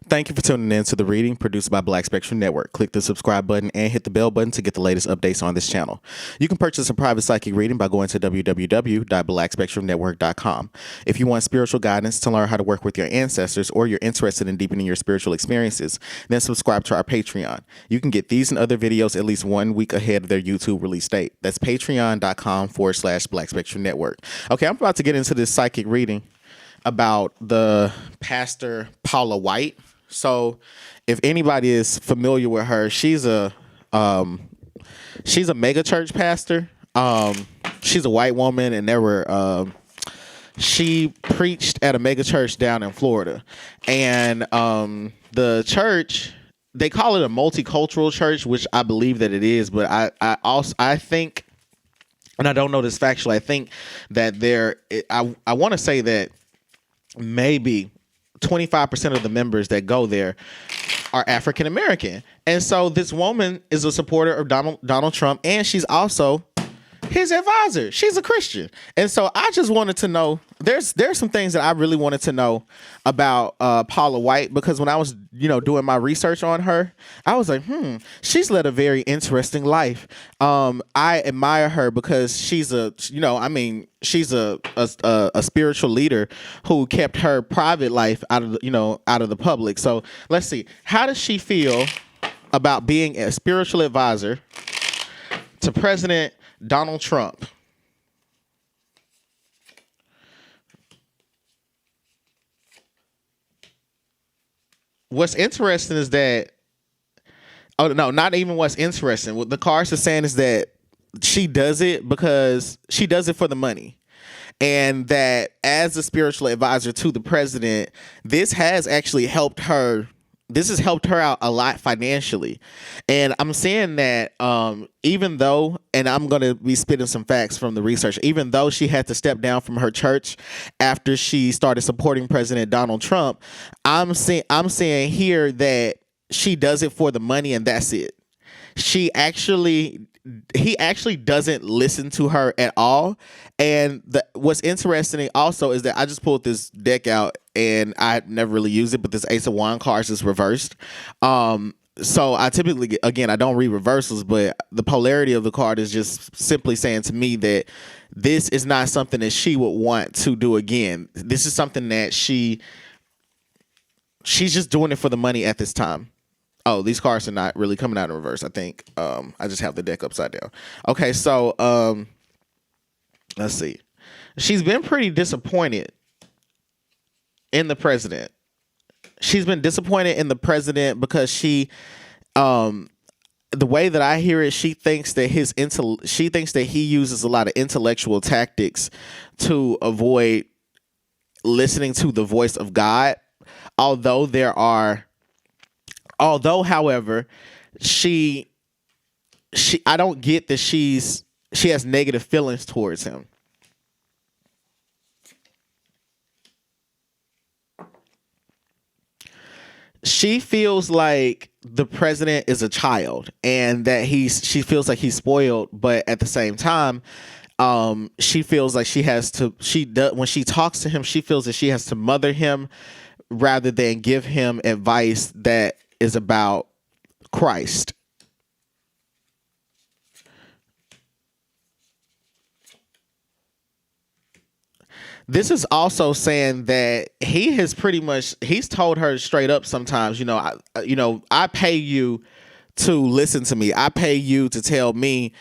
Thank you for tuning in to the reading produced by Black Spectrum Network. Click the subscribe button and hit the bell button to get the latest updates on this channel. You can purchase a private psychic reading by going to www.blackspectrumnetwork.com. If you want spiritual guidance to learn how to work with your ancestors, or you're interested in deepening your spiritual experiences, then subscribe to our Patreon. You can get these and other videos at least 1 week ahead of their YouTube release date. That's patreon.com/Black Spectrum Network. Okay, I'm about to get into this psychic reading about the pastor Paula White. So if anybody is familiar with her, she's a mega church pastor. She's a white woman, and she preached at a mega church down in Florida. And the church, they call it a multicultural church, which I believe that it is, but I think, and I don't know this factually, I think that I want to say that maybe 25% of the members that go there are African American. And so this woman is a supporter of Donald Trump, and she's also his advisor. She's a Christian. And so I just wanted to know, there's some things that I really wanted to know about Paula White, because when I was, doing my research on her, I was like, she's led a very interesting life. I admire her because she's she's a spiritual leader who kept her private life out of the public. So let's see. How does she feel about being a spiritual advisor to President Donald Trump? What's interesting is that, oh no, not even what's interesting. What the cards are saying is that she does it because she does it for the money. And that as a spiritual advisor to the president, this has actually helped her. This has helped her out a lot financially. And I'm saying that even though, and I'm going to be spitting some facts from the research, even though she had to step down from her church after she started supporting President Donald Trump, I'm saying here that she does it for the money, and that's it. He actually doesn't listen to her at all. And what's interesting also is that I just pulled this deck out, and I never really used it, but this Ace of Wand cards is reversed. So I typically, again, I don't read reversals, but the polarity of the card is just simply saying to me that this is not something that she would want to do again. This is something that she's just doing it for the money at this time. Oh, these cards are not really coming out in reverse, I think. I just have the deck upside down. Okay, so let's see. She's been pretty disappointed in the president. She's been disappointed in the president because the way that I hear it, she thinks that he uses a lot of intellectual tactics to avoid listening to the voice of God. However, I don't get that she has negative feelings towards him. She feels like the president is a child, and that she feels like he's spoiled, but at the same time, she feels like when she talks to him, she feels that she has to mother him rather than give him advice that is about Christ. This is also saying that he's told her straight up sometimes, I pay you to listen to me. I pay you to tell me,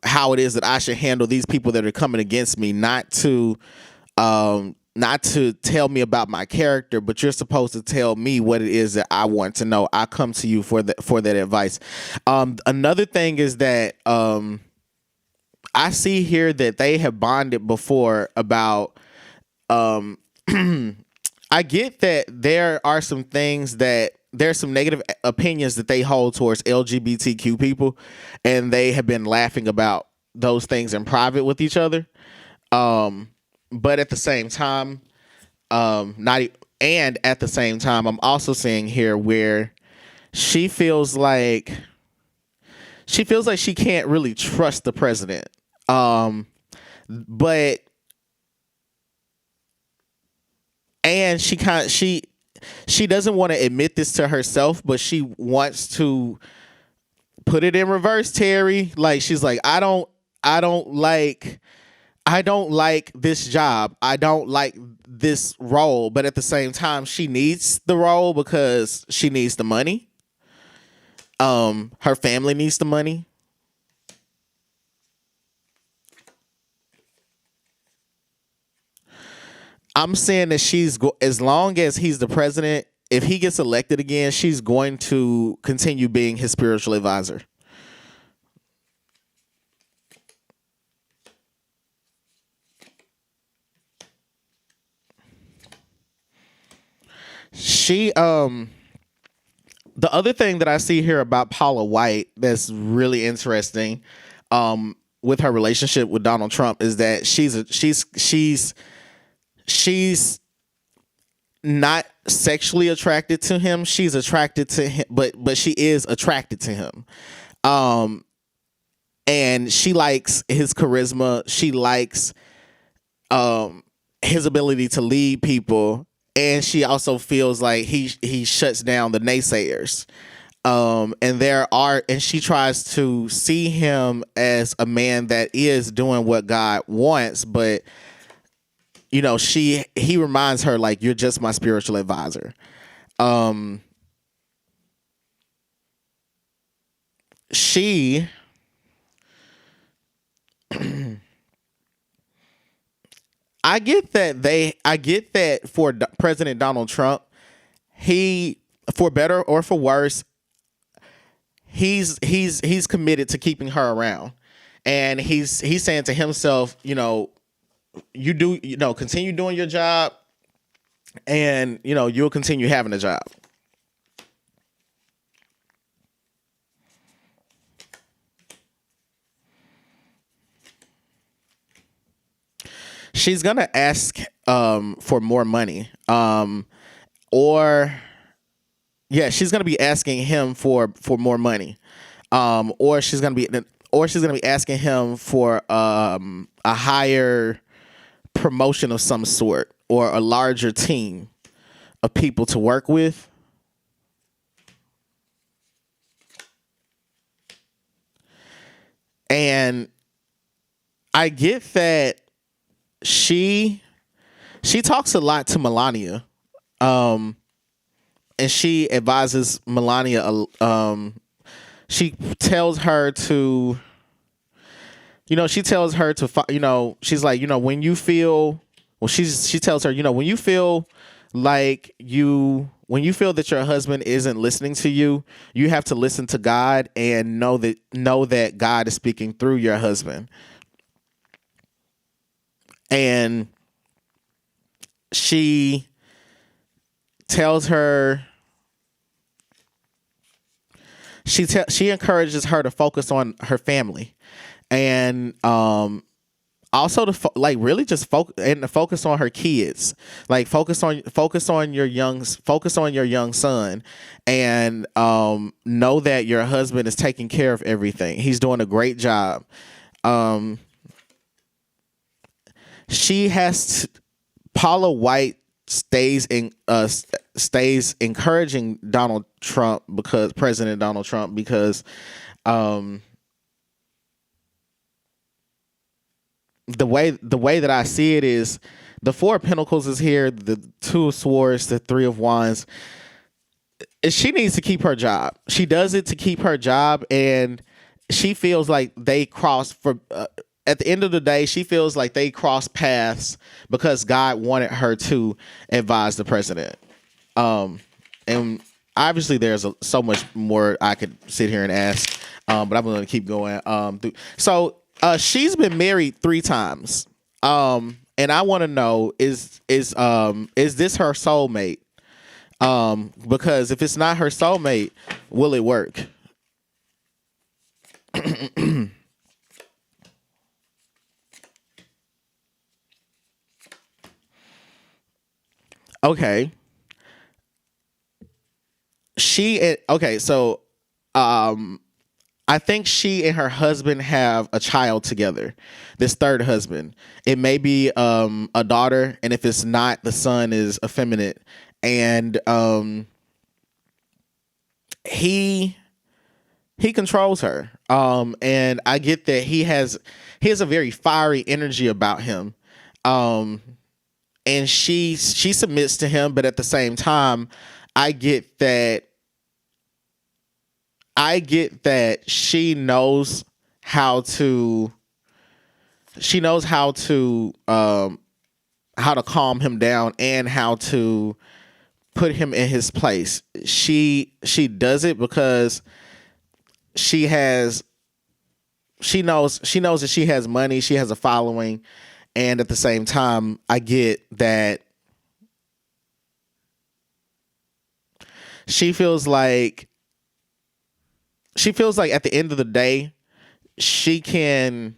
how it is that I should handle these people that are coming against me, not to tell me about my character, but you're supposed to tell me what it is that I want to know. I come to you for that advice. Another thing is that I see here that they have bonded before about I get that there's some negative opinions that they hold towards LGBTQ people, and they have been laughing about those things in private with each other. But at the same time, I'm also seeing here where she feels like she can't really trust the president. But and she she doesn't want to admit this to herself, but she wants to put it in reverse, Terry. Like, she's like, I don't like this job. I don't like this role, but at the same time, she needs the role because she needs the money. Her family needs the money. I'm saying that as long as he's the president, if he gets elected again, she's going to continue being his spiritual advisor. She the other thing that I see here about Paula White that's really interesting with her relationship with Donald Trump is that she's not sexually attracted to him. She's attracted to him, but she is attracted to him. And she likes his charisma. She likes his ability to lead people, and she also feels like he shuts down the naysayers. And she tries to see him as a man that is doing what God wants, but he reminds her, like, you're just my spiritual advisor. She I get that for President Donald Trump, for better or for worse, he's committed to keeping her around. And he's saying to himself, continue doing your job, and you'll continue having a job. She's gonna ask for more money, she's gonna be asking him for more money, or she's gonna be asking him for a higher promotion of some sort, or a larger team of people to work with. And I get that she talks a lot to Melania, and she advises Melania. She tells her to, she's like, when you feel, she tells her, when you feel that your husband isn't listening to you, you have to listen to God and know that God is speaking through your husband. And she tells her, she encourages her to focus on her family, and also to really just focus on her kids. Like, focus on your young son, and know that your husband is taking care of everything. He's doing a great job. Paula White stays encouraging President Donald Trump, because the way that I see it is, the Four of Pentacles is here, the Two of Swords, the Three of Wands. She needs to keep her job. She does it to keep her job, and she feels like they cross at the end of the day, she feels like they crossed paths because God wanted her to advise the president. And obviously there's so much more I could sit here and ask, but I'm going to keep going. So she's been married 3 times. And I want to know, is this her soulmate? Because if it's not her soulmate, will it work? Okay. So I think she and her husband have a child together. This third husband. It may be a daughter, and if it's not, the son is effeminate, and he controls her. And I get that he has a very fiery energy about him. And she submits to him, but at the same time, I get that she knows how to calm him down and how to put him in his place. She does it because she knows that she has money, she has a following, and at the same time, I get that she feels like at the end of the day, she can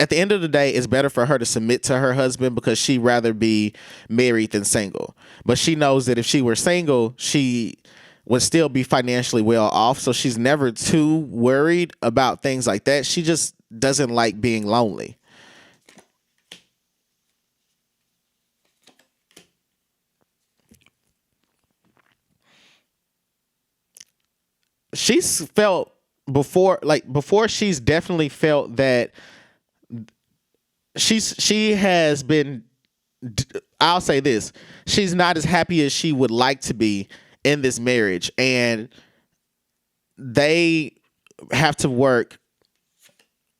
at the end of the day, it's better for her to submit to her husband because she'd rather be married than single. But she knows that if she were single, she would still be financially well off. So she's never too worried about things like that. She just doesn't like being lonely. She's felt before she's definitely felt that she has been, I'll say this, she's not as happy as she would like to be in this marriage, and they have to work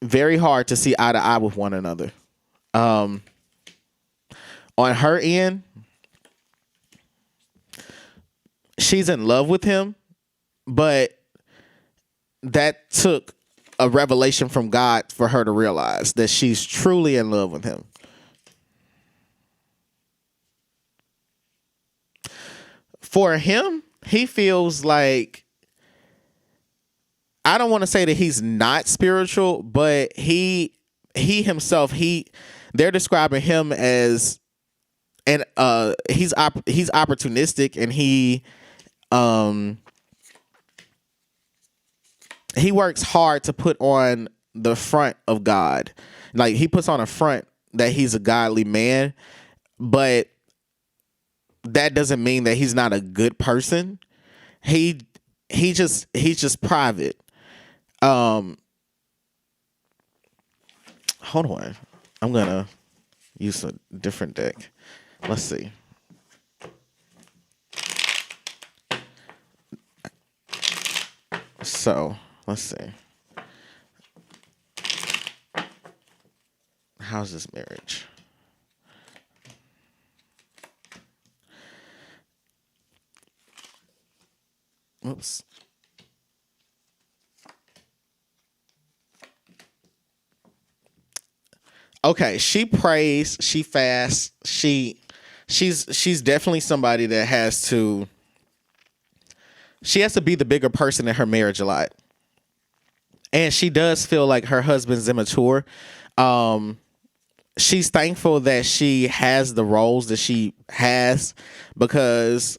very hard to see eye to eye with one another. On her end, she's in love with him, but that took a revelation from God for her to realize that she's truly in love with him. For him, he feels like, I don't want to say that he's not spiritual, but he himself, they're describing him as, and he's opportunistic, and he works hard to put on the front of God. Like, he puts on a front that he's a godly man, but that doesn't mean that he's not a good person. He's just private. Hold on. I'm gonna use a different deck. Let's see. So, let's see. How's this marriage? Oops. Okay, she prays, she fasts, she's definitely somebody that has to be the bigger person in her marriage a lot. And she does feel like her husband's immature. She's thankful that she has the roles that she has, because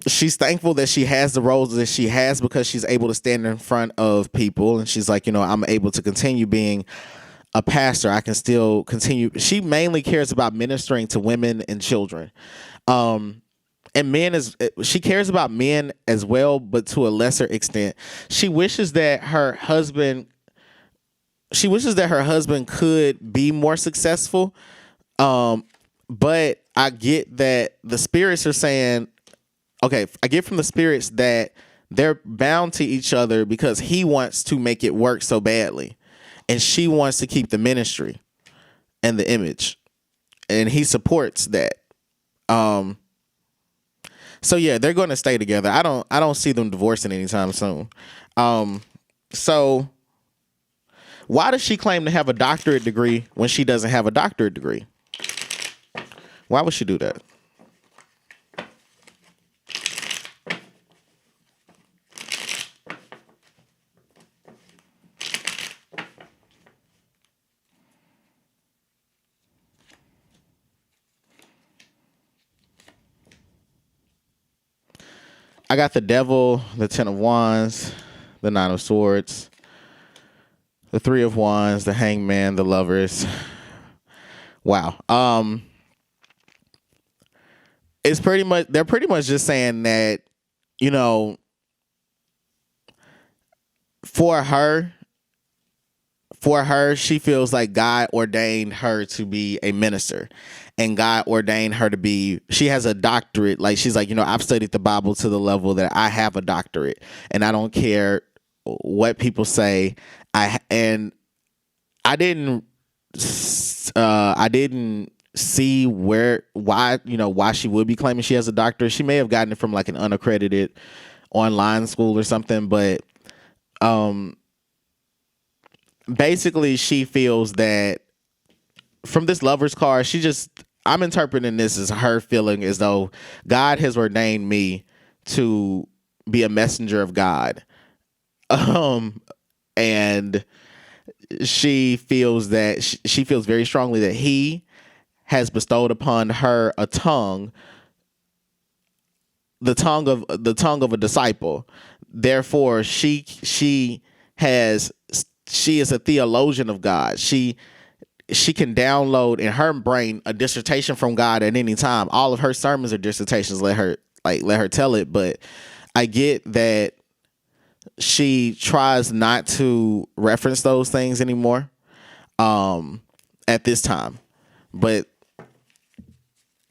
she's thankful that she has the roles that she has because she's able to stand in front of people, and she's like, I'm able to continue being a pastor. I can still continue. She mainly cares about ministering to women and children. And she cares about men as well, but to a lesser extent. She wishes that her husband could be more successful. But I get that the spirits are saying, okay, I get from the spirits that they're bound to each other because he wants to make it work so badly, and she wants to keep the ministry and the image, and he supports that. So yeah, they're going to stay together. I don't see them divorcing anytime soon. So why does she claim to have a doctorate degree when she doesn't have a doctorate degree? Why would she do that? I got the Devil, the Ten of Wands, the Nine of Swords, The Three of Wands, the Hangman, the Lovers. Wow. It's pretty much, they're pretty much just saying that, you know, for her, she feels like God ordained her to be a minister, and God ordained her to be, she has a doctorate. Like, she's like, you know, I've studied the Bible to the level that I have a doctorate, and I don't care what people say. I didn't see why she would be claiming she has a doctorate. She may have gotten it from like an unaccredited online school or something, but basically she feels that from this Lover's card, I'm interpreting this as her feeling as though God has ordained me to be a messenger of God. And she feels that she feels very strongly that he has bestowed upon her a tongue, the tongue of a disciple. Therefore, she is a theologian of God. She can download in her brain a dissertation from God at any time. All of her sermons are dissertations. Let her tell it. But I get that she tries not to reference those things anymore at this time. But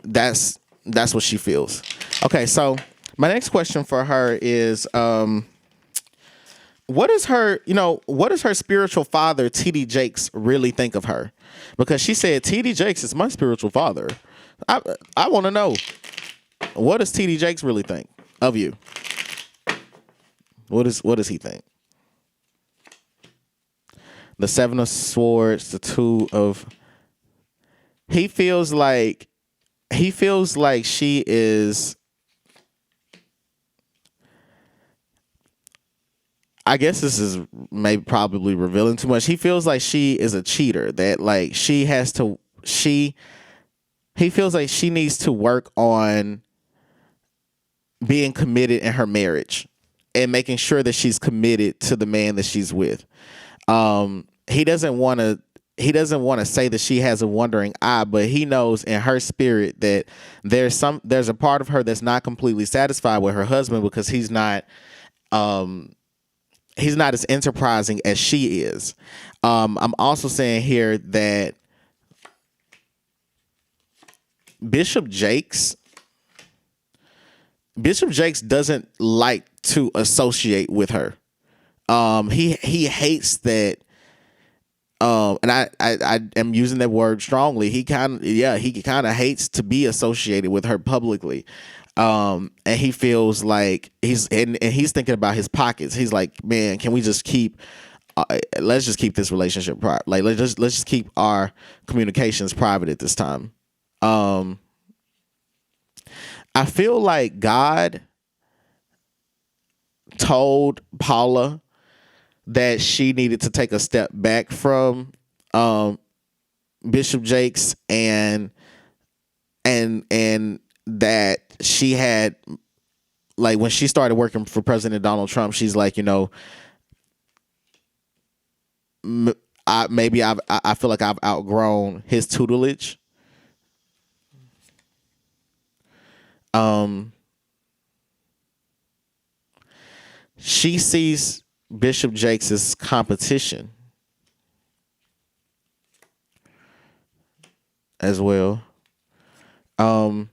that's what she feels. Okay, so my next question for her is what does her spiritual father, T.D. Jakes, really think of her? Because she said T.D. Jakes is my spiritual father. I want to know, what does T.D. Jakes really think of you? What does he think? The Seven of Swords, the Two of... He feels like she is... I guess this is probably revealing too much. He feels like she is a cheater, that like he feels like she needs to work on being committed in her marriage and making sure that she's committed to the man that she's with. He doesn't want to say that she has a wandering eye, but he knows in her spirit that there's a part of her that's not completely satisfied with her husband, because he's not as enterprising as she is. I'm also saying here that Bishop Jakes doesn't like to associate with her. He hates that. And I am using that word strongly. He kind of hates to be associated with her publicly. And he feels like he's thinking about his pockets. He's like, man, can we just let's just keep this relationship private. Like, let's just keep our communications private at this time. I feel like God told Paula that she needed to take a step back from Bishop Jakes, and that she had, like, when she started working for President Donald Trump, she's like, you know, I feel like I've outgrown his tutelage. She sees Bishop Jakes as competition as well. I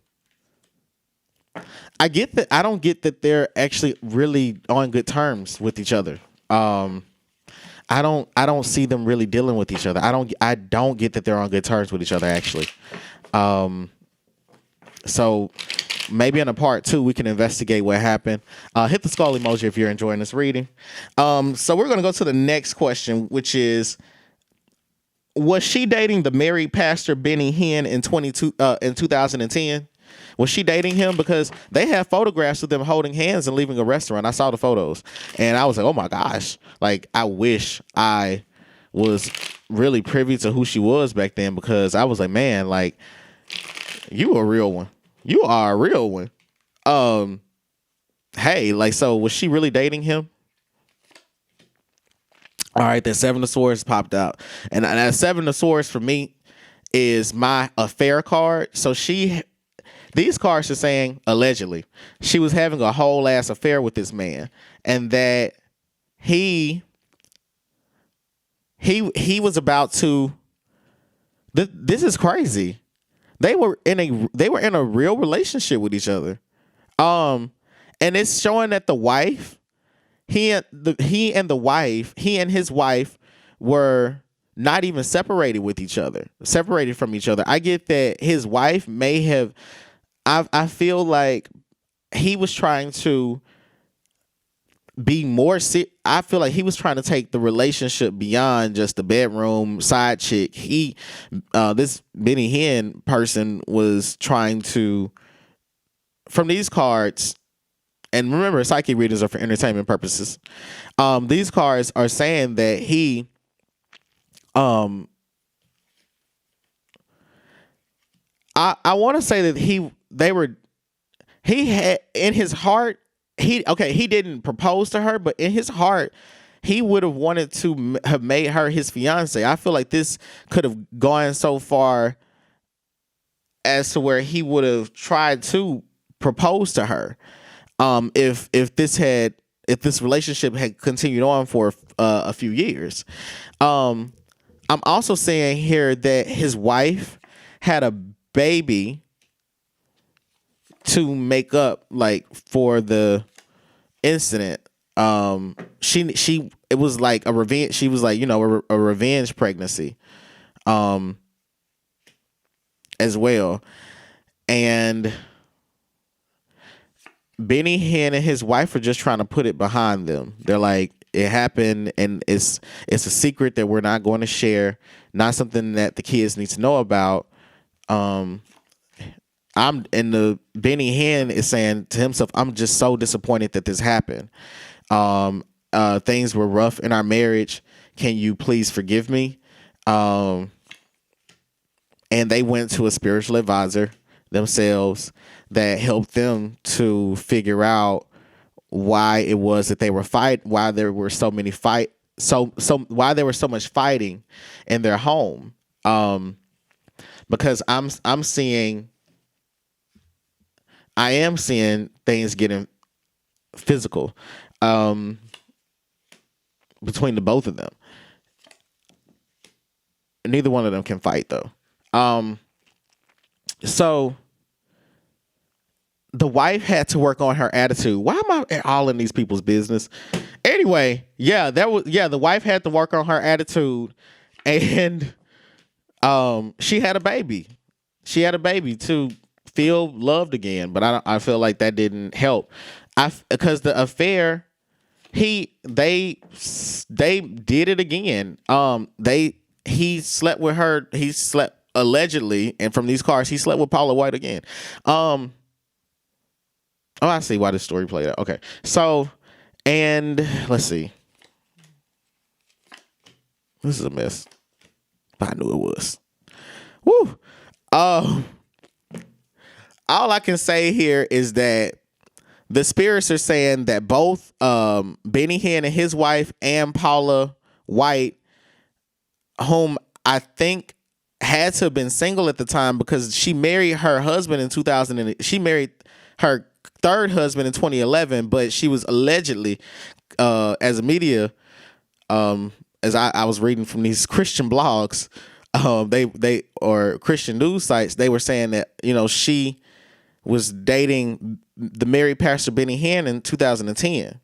get that. I don't get that they're actually really on good terms with each other. I don't see them really dealing with each other. I don't get that they're on good terms with each other, actually. So maybe in a part 2 we can investigate what happened. Hit the skull emoji if you're enjoying this reading. So we're going to go to the next question, which is, was she dating the married pastor Benny Hinn in 2010? Was she dating him? Because they have photographs of them holding hands and leaving a restaurant. I saw the photos and I was like, oh my gosh. Like, I wish I was really privy to who she was back then, because I was like, man, like, you a real one. You are a real one. Hey, like, so was she really dating him? All right, that Seven of Swords popped out, and that Seven of Swords for me is my affair card. So these cards are saying allegedly she was having a whole ass affair with this man, and that he was about to. This is crazy. They were in a real relationship with each other, and it's showing that the wife, he and his wife were not even separated from each other. I get that his wife may have. I feel like he was trying to be more. I feel like he was trying to take the relationship beyond just the bedroom side chick. This Benny Hinn person was trying to, from these cards, and remember, psychic readings are for entertainment purposes. These cards are saying that he, I want to say that he had in his heart. He didn't propose to her, but in his heart, he would have wanted to have made her his fiance. I feel like this could have gone so far as to where he would have tried to propose to her. If this relationship had continued on for a few years. I'm also saying here that his wife had a baby to make up for the incident. It was like a revenge. She was like, a revenge pregnancy, as well. And Benny Hinn and his wife are just trying to put it behind them. They're like, it happened, and it's a secret that we're not going to share. Not something that the kids need to know about. The Benny Hinn is saying to himself, I'm just so disappointed that this happened. Things were rough in our marriage. Can you please forgive me? And they went to a spiritual advisor themselves that helped them to figure out why it was that they were why there were so many why there was so much fighting in their home. Because I am seeing things getting physical between the both of them. Neither one of them can fight though. So the wife had to work on her attitude. Why am I all in these people's business? Anyway, the wife had to work on her attitude, and she had a baby. She had a baby to feel loved again, but I feel like that didn't help. Because the affair, they did it again. He slept with her. He slept allegedly, and from these cards, he slept with Paula White again. I see why this story played out. Okay, so, and let's see. This is a mess. I knew it was. Woo. All I can say here is that the spirits are saying that both Benny Hinn and his wife and Paula White, whom I think had to have been single at the time because she married her husband in 2000. And she married her third husband in 2011, but she was allegedly, as a media, as I was reading from these Christian blogs, they or Christian news sites, they were saying that she was dating the married pastor Benny Hinn in 2010,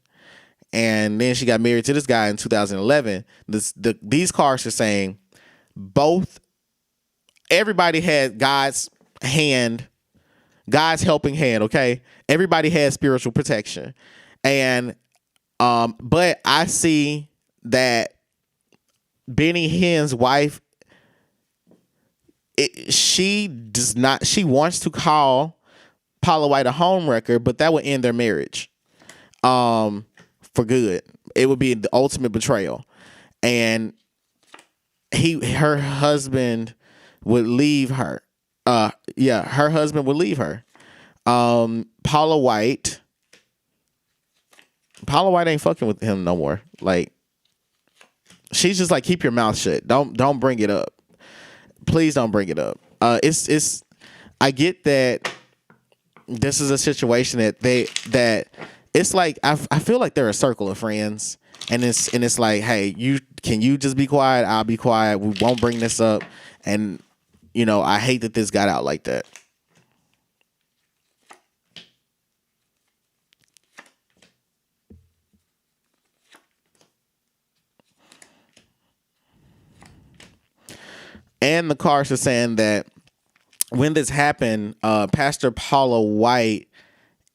and then she got married to this guy in 2011. These cards are saying everybody had God's helping hand. Okay, everybody had spiritual protection, and but I see that Benny Hinn's wife, she does not. She wants to call Paula White a homewrecker, but that would end their marriage, for good. It would be the ultimate betrayal, and her husband would leave her. Her husband would leave her. Paula White ain't fucking with him no more. Like, she's just like, keep your mouth shut. Don't bring it up. Please don't bring it up. It's I get that this is a situation that it's like I feel like they're a circle of friends, and it's like, hey, can you just be quiet? I'll be quiet. We won't bring this up. And I hate that this got out like that. And the cars are saying that when this happened, Pastor Paula White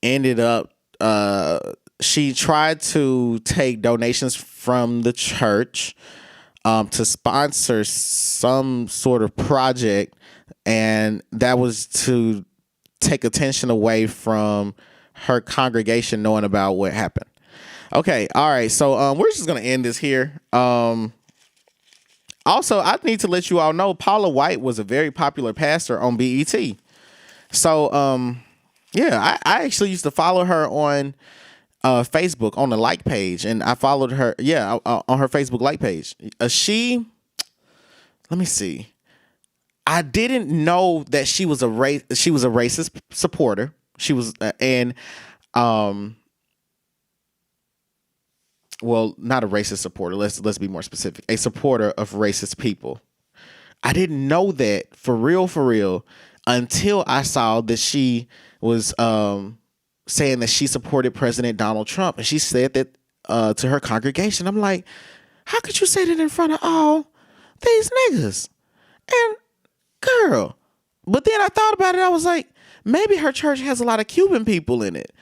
ended up, she tried to take donations from the church to sponsor some sort of project, and that was to take attention away from her congregation knowing about what happened. Okay, all right, so we're just going to end this here. Also, I need to let you all know Paula White was a very popular pastor on BET. So, yeah, I actually used to follow her on Facebook on the like page, and I followed her, on her Facebook like page. Let me see. I didn't know that she was a racist supporter. She was, well, not a racist supporter. Let's be more specific. A supporter of racist people. I didn't know that for real, until I saw that she was saying that she supported President Donald Trump, and she said that to her congregation. I'm like, how could you say that in front of all these niggas? And girl, but then I thought about it. I was like, maybe her church has a lot of Cuban people in it.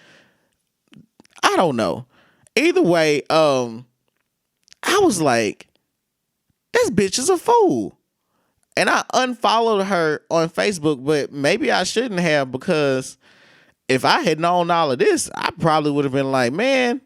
I don't know. Either way, I was like, this bitch is a fool. And I unfollowed her on Facebook, but maybe I shouldn't have, because if I had known all of this, I probably would have been like, man,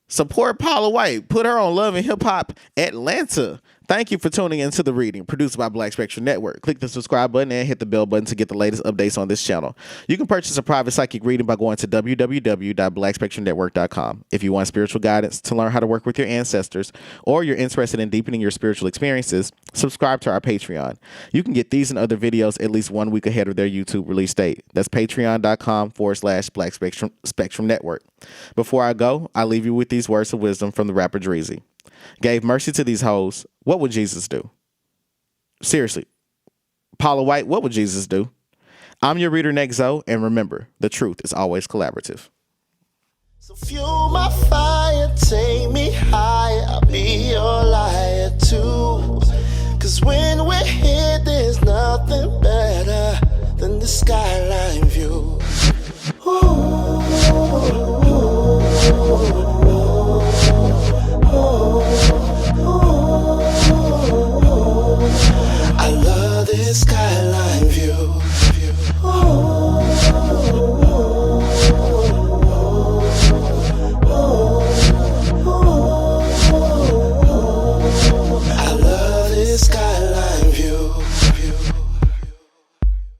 support Paula White. Put her on Love and Hip Hop Atlanta. Thank you for tuning into The Reading, produced by Black Spectrum Network. Click the subscribe button and hit the bell button to get the latest updates on this channel. You can purchase a private psychic reading by going to www.blackspectrumnetwork.com. If you want spiritual guidance to learn how to work with your ancestors, or you're interested in deepening your spiritual experiences, subscribe to our Patreon. You can get these and other videos at least 1 week ahead of their YouTube release date. That's patreon.com/Black Spectrum Network. Before I go, I leave you with these words of wisdom from the rapper Dreezy. Gave mercy to these hoes. What would Jesus do? Seriously. Paula White, what would Jesus do? I'm your reader, Nexo, and remember, the truth is always collaborative. So fuel my fire, take me higher, I'll be your liar too. 'Cause when we're here